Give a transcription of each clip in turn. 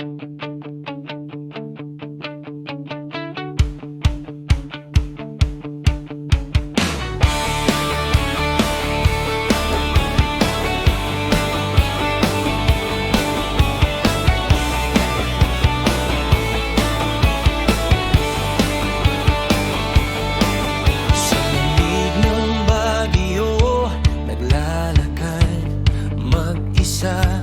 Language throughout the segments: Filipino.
Sa lamig ng bagyo, naglalakad mag-isa.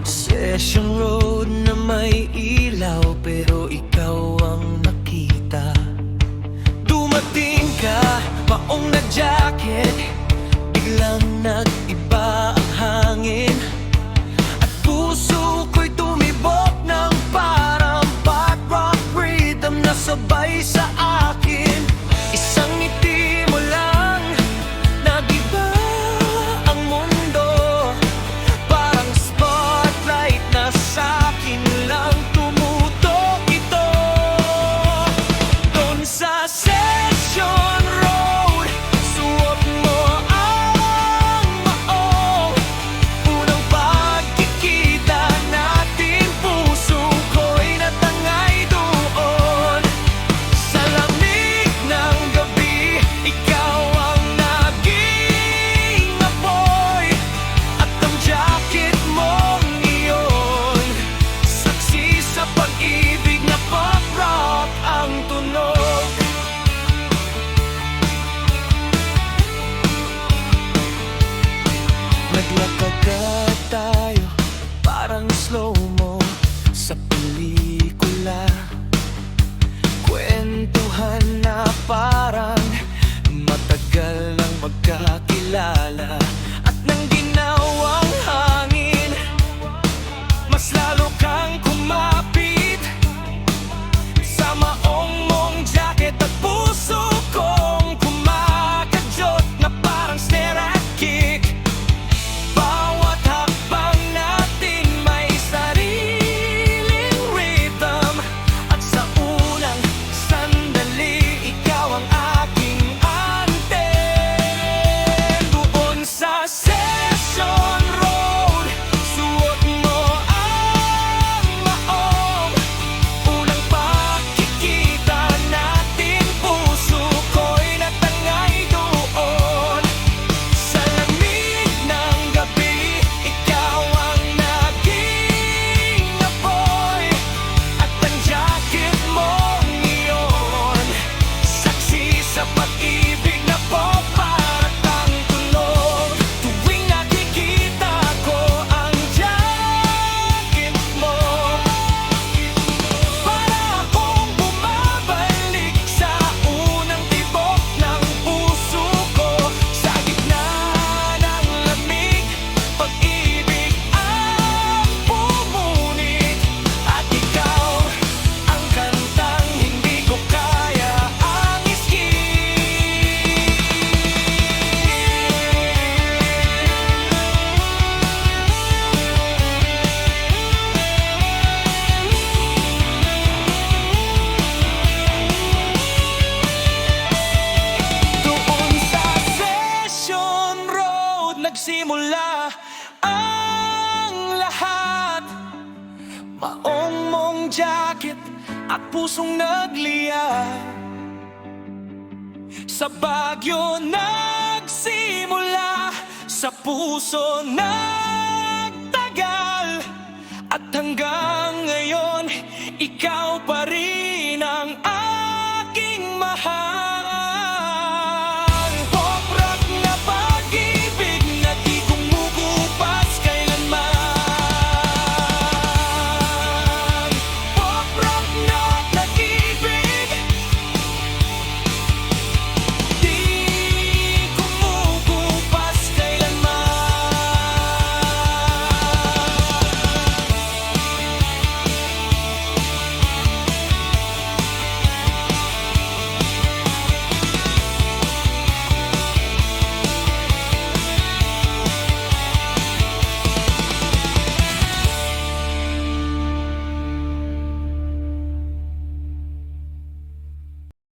Session road na may ilaw, pero ikaw ang nakita. Dumating ka, maong nag-jacket, biglang nag-iba ang hangin. At puso ko'y tumibok ng parang pop rock rhythm na sabay sa akin. Isang ngiti mo lang, nag-iba ang mundo. Parang spotlight na sa'kin lang tumutok ito. Doon sa Session Road, suot mo ang maong. Unang pagkikita natin, puso ko'y natangay doon. Sa lamig ng gabi, ikaw ang naging apoy. At ang jacket mong iyon, saksi sa pag-ibig na pop rock ang tunog. Naglakad tayo, parang slow-mo sa pelikula. Kwentuhan na parang matagal nang magkakilala. At nang ginawang hangin, mas lalo kang kumapit. Sa maong mong jacket at puso kong kumakadyot na parang snare at kick. Bawat hakbang natin may sariling rhythm. At sa unang sandali, ikaw ang aking anthem. Doon sa Session Road, suot mo ang maong. Unang pagkikita natin, puso ko'y natangay doon. Sa lamig ng gabi, ikaw ang naging apoy. At ang jacket mong iyon, saksi sa pag-ibig na pagparatang tunog. Tuwing nakikita ko ang jacket mo, para akong bumabalik sa unang tibok ng puso ko. Sa gitna ng lamig, pag-ibig ang pumunit. At ikaw ang kantang hindi ko kaya ang Doon sa Session Road, nagsimula ang lahat. Maong mong jacket at pusong nagliya. Sa Baguio nagsimula, sa puso nagtagal. At hanggang ngayon, ikaw pa rin